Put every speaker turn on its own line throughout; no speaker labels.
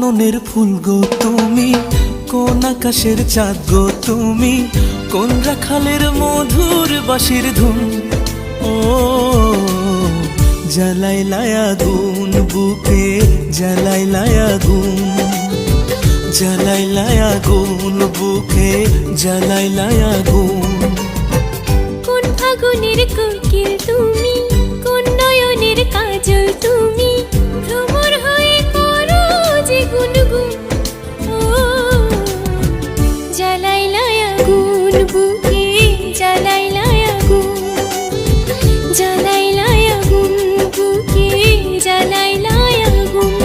কাননের ফুল গো তুমি, কোন আকাশের চাঁদ গো তুমি, কোন রাখালের মধুর বাঁশির ধুন। ও জ্বালাইলাই আগুন বুকে, জ্বালাইলাই আগুন, জ্বালাইলাই আগুন বুকে, জ্বালাইলাই আগুন।
কোন ফাগুনের কোকিল তুমি, কোন নয়নের কাজল তুমি, ভ্রমর হয়ে করো যে গুনগুন। ও জ্বালাইলাই আগুন বুকে, জ্বালাইলাই আগুন, জ্বালাইলাই আগুন বুকে, জ্বালাইলাই আগুন।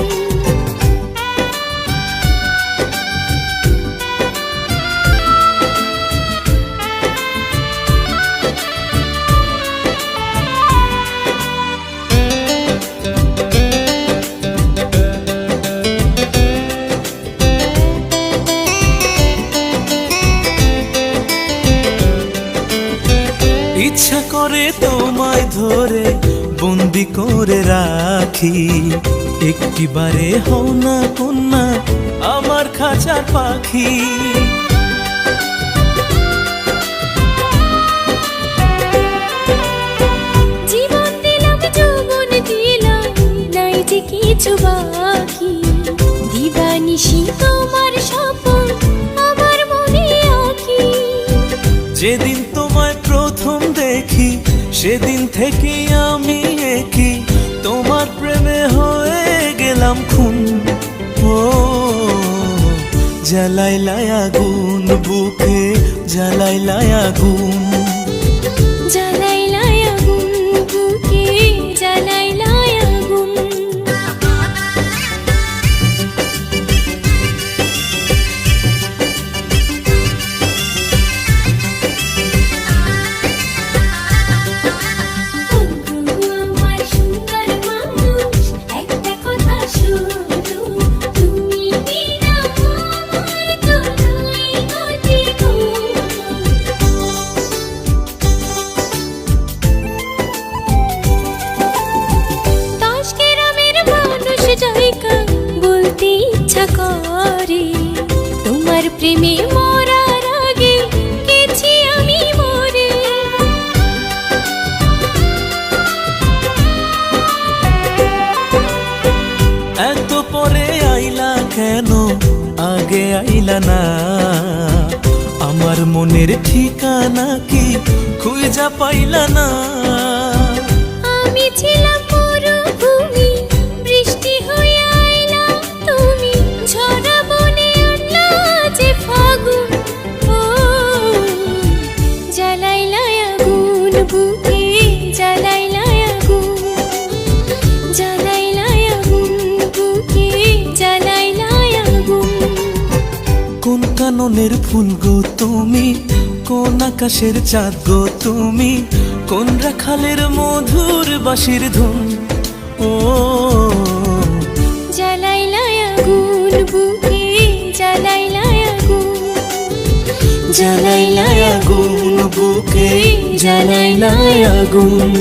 ইচ্ছা করে তোমায় ধরে বন্দি করে রাখি, একটিবারে হও না কন্যা আমার খাঁচার পাখি।
জীবন দিলাম যৌবন দিলাম, নাই যে কিছু বাকি, দিবানিশি তোমার স্বপন আমার মনে আঁকি।
যেদিন তোমায় প্রথম দেখি সেদিন থেকে আমি একই, তোমার প্রেমে হয়ে গেলাম খুন। ও জ্বালাইলাই আগুন বুকে, জ্বালাইলাই আগুন,
জ্বালাইলাই আগুন বুকে, জ্বালাইলাই আগুন। আমার সুন্দর মানুষ একটা কথা শুধু, তুমি বিনা আমার কোথায় গতি গো। দশ গ্রামের মানুষ যাইকা বলতে ইচ্ছা করে, তোমার প্রেমে মরার আগে গেছি আমি মরে।
এত পরে আইলা কেন, আগে আইলা না? আমার মনের ঠিকানা কি খুঁজা পাইলা না?
আমি ছিলাম মরুভূমি, বৃষ্টি হয়ে আইলা তুমি, ঝরা বনে আনলা যে ফাগুন। ও জ্বালাইলাই আগুন বুকে, জ্বালাইলাই আগুন, জ্বালাইলাই আগুন বুকে, জ্বালাইলাই আগুন।
কোন কাননের ফুল গো তুমি, কোন আকাশের চাঁদ গো তুমি, কোন রাখালের মধুর বাঁশির ধুন। ও
জ্বালাইলাই আগুন বুকে, জ্বালাইলাই আগুন,
জ্বালাইলাই আগুন বুকে, জ্বালাইলাই আগুন।